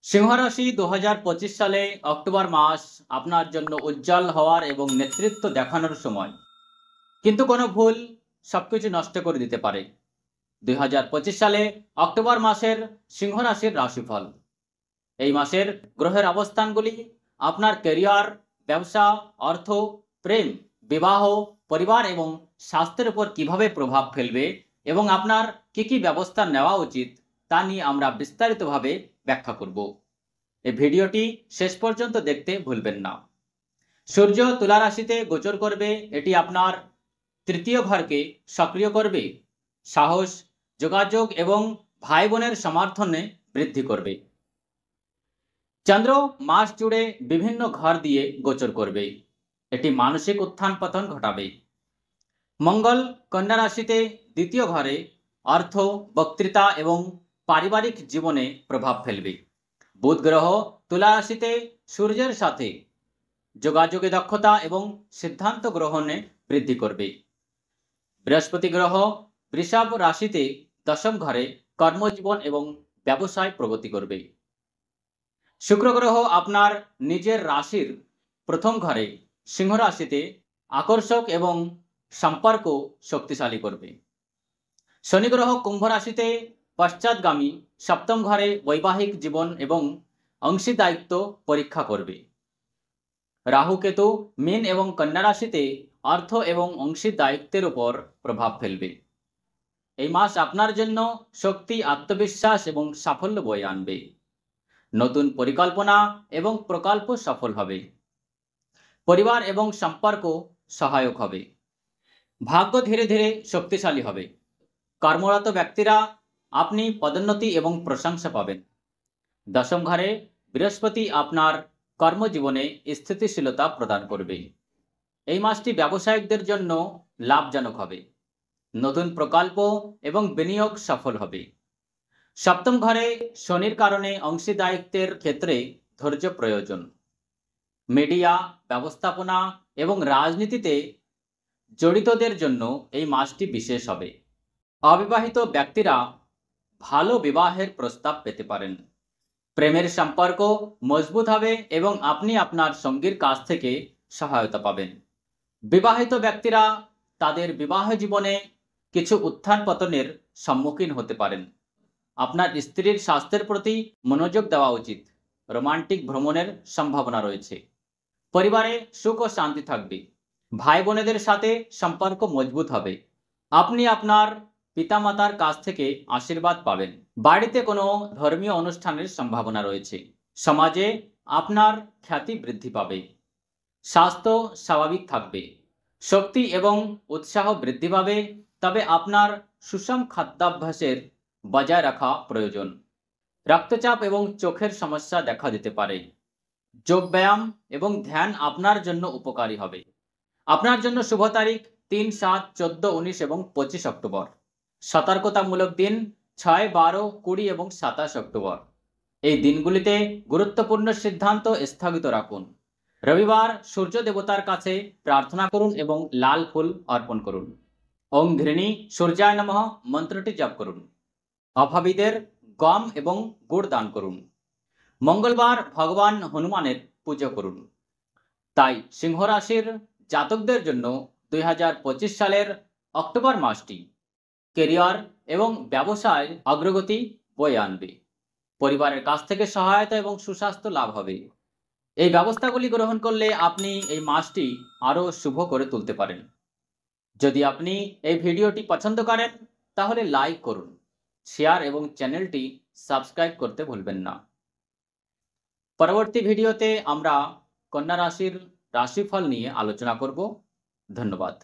সিংহ রাশি 2025 সালে অক্টোবর মাস আপনার জন্য উজ্জ্বল হওয়ার এবং নেতৃত্ব দেখানোর সময়। কিন্তু কোনো ভুল সবকিছু নষ্ট করে দিতে পারে। 2025 সালে অক্টোবর মাসের সিংহ রাশির রাশিফল। এই মাসের গ্রহের অবস্থানগুলি আপনার ক্যারিয়ার, ব্যবসা, অর্থ, প্রেম, বিবাহ, পরিবার এবং স্বাস্থ্যের উপর কিভাবে প্রভাব ফেলবে এবং আপনার কি ব্যবস্থা নেওয়া উচিত তা নিয়ে আমরা বিস্তারিতভাবে ব্যাখ্যা করব। এই ভিডিওটি শেষ পর্যন্ত দেখতে ভুলবেন না। সূর্য তুলা রাশিতে গোচর করবে, এটি আপনার তৃতীয় ঘরকে সক্রিয় করবে, সাহস, যোগাযোগ এবং ভাই বোনের সমর্থনে বৃদ্ধি করবে। চন্দ্র মাস জুড়ে বিভিন্ন ঘর দিয়ে গোচর করবে, এটি মানসিক উত্থান পতন ঘটাবে। মঙ্গল কন্যা রাশিতে দ্বিতীয় ঘরে অর্থ, বক্তৃতা এবং পারিবারিক জীবনে প্রভাব ফেলবে। বুধ গ্রহ তুলা রাশিতে সূর্যের সাথে যোগাযোগে দক্ষতা এবং সিদ্ধান্ত গ্রহণে বৃদ্ধি করবে। বৃহস্পতি গ্রহ বৃষভ রাশিতে দশম ঘরে কর্মজীবন এবং ব্যবসায় প্রগতি করবে। শুক্র গ্রহ আপনার নিজের রাশির প্রথম ঘরে সিংহ রাশিতে আকর্ষক এবং সম্পর্ক শক্তিশালী করবে। শনি গ্রহ কুম্ভ রাশিতে পশ্চাৎগামী সপ্তম ঘরে বৈবাহিক জীবন এবং অংশীদায়িত্ব পরীক্ষা করবে। রাহু কেতু মীন এবং কন্যা রাশিতে অর্থ এবং অংশীদায়িত্বের উপর প্রভাব ফেলবে। এই মাস আপনার জন্য শক্তি, আত্মবিশ্বাস এবং সাফল্য বয়ে আনবে। নতুন পরিকল্পনা এবং প্রকল্প সফল হবে। পরিবার এবং সম্পর্ক সহায়ক হবে। ভাগ্য ধীরে ধীরে শক্তিশালী হবে। কর্মরত ব্যক্তিরা আপনি পদোন্নতি এবং প্রশংসা পাবেন। দশম ঘরে বৃহস্পতি আপনার কর্মজীবনে স্থিতিশীলতা প্রদান করবে। এই মাসটি ব্যবসায়িকদের জন্য লাভজনক হবে। নতুন প্রকল্প এবং বিনিয়োগ সফল হবে। সপ্তম ঘরে শনির কারণে অংশীদায়িত্বের ক্ষেত্রে ধৈর্য প্রয়োজন। মিডিয়া, ব্যবস্থাপনা এবং রাজনীতিতে জড়িতদের জন্য এই মাসটি বিশেষ হবে। অবিবাহিত ব্যক্তিরা ভালো বিবাহের প্রস্তাব পেতে পারেন। প্রেমের সম্পর্ক মজবুত হবে এবং আপনি আপনার সঙ্গীর কাছ থেকে সহায়তা পাবেন। বিবাহিত ব্যক্তিরা তাদের বিবাহ জীবনে কিছু উত্থান পতনের সম্মুখীন হতে পারেন। আপনার স্ত্রীর স্বাস্থ্যের প্রতি মনোযোগ দেওয়া উচিত। রোমান্টিক ভ্রমণের সম্ভাবনা রয়েছে। পরিবারে সুখ ও শান্তি থাকবে। ভাই বোনেদের সাথে সম্পর্ক মজবুত হবে। আপনি আপনার পিতামাতার কাছ থেকে আশীর্বাদ পাবেন। বাড়িতে কোনো ধর্মীয় অনুষ্ঠানের সম্ভাবনা রয়েছে। সমাজে আপনার খ্যাতি বৃদ্ধি পাবে। স্বাস্থ্য স্বাভাবিক থাকবে। শক্তি এবং উৎসাহ বৃদ্ধি পাবে, তবে আপনার সুষম খাদ্যাভ্যাসের বজায় রাখা প্রয়োজন। রক্তচাপ এবং চোখের সমস্যা দেখা দিতে পারে। যোগ ব্যায়াম এবং ধ্যান আপনার জন্য উপকারী হবে। আপনার জন্য শুভ তারিখ 3, 7, 14, 19 এবং 25 অক্টোবর। সতর্কতামূলক দিন 6, 12, 20 এবং 27 অক্টোবর। এই দিনগুলিতে গুরুত্বপূর্ণ সিদ্ধান্ত স্থগিত রাখুন। রবিবার সূর্য দেবতার কাছে প্রার্থনা করুন এবং লাল ফুল অর্পণ করুন। ওং ঘৃণী সূর্যায় নমঃ মন্ত্রটি জপ করুন। অভাবীদের গম এবং গুড় দান করুন। মঙ্গলবার ভগবান হনুমানের পুজো করুন। তাই সিংহ রাশির জাতকদের জন্য 2025 সালের অক্টোবর মাসটি কেরিয়ার এবং ব্যবসায় অগ্রগতি বয়ে আনবে। পরিবারের কাছ থেকে সহায়তা এবং সুস্বাস্থ্য লাভ হবে। এই ব্যবস্থাগুলি গ্রহণ করলে আপনি এই মাসটি আরও শুভ করে তুলতে পারেন। যদি আপনি এই ভিডিওটি পছন্দ করেন তাহলে লাইক করুন, শেয়ার এবং চ্যানেলটি সাবস্ক্রাইব করতে ভুলবেন না। পরবর্তী ভিডিওতে আমরা কন্যা রাশির রাশিফল নিয়ে আলোচনা করব। ধন্যবাদ।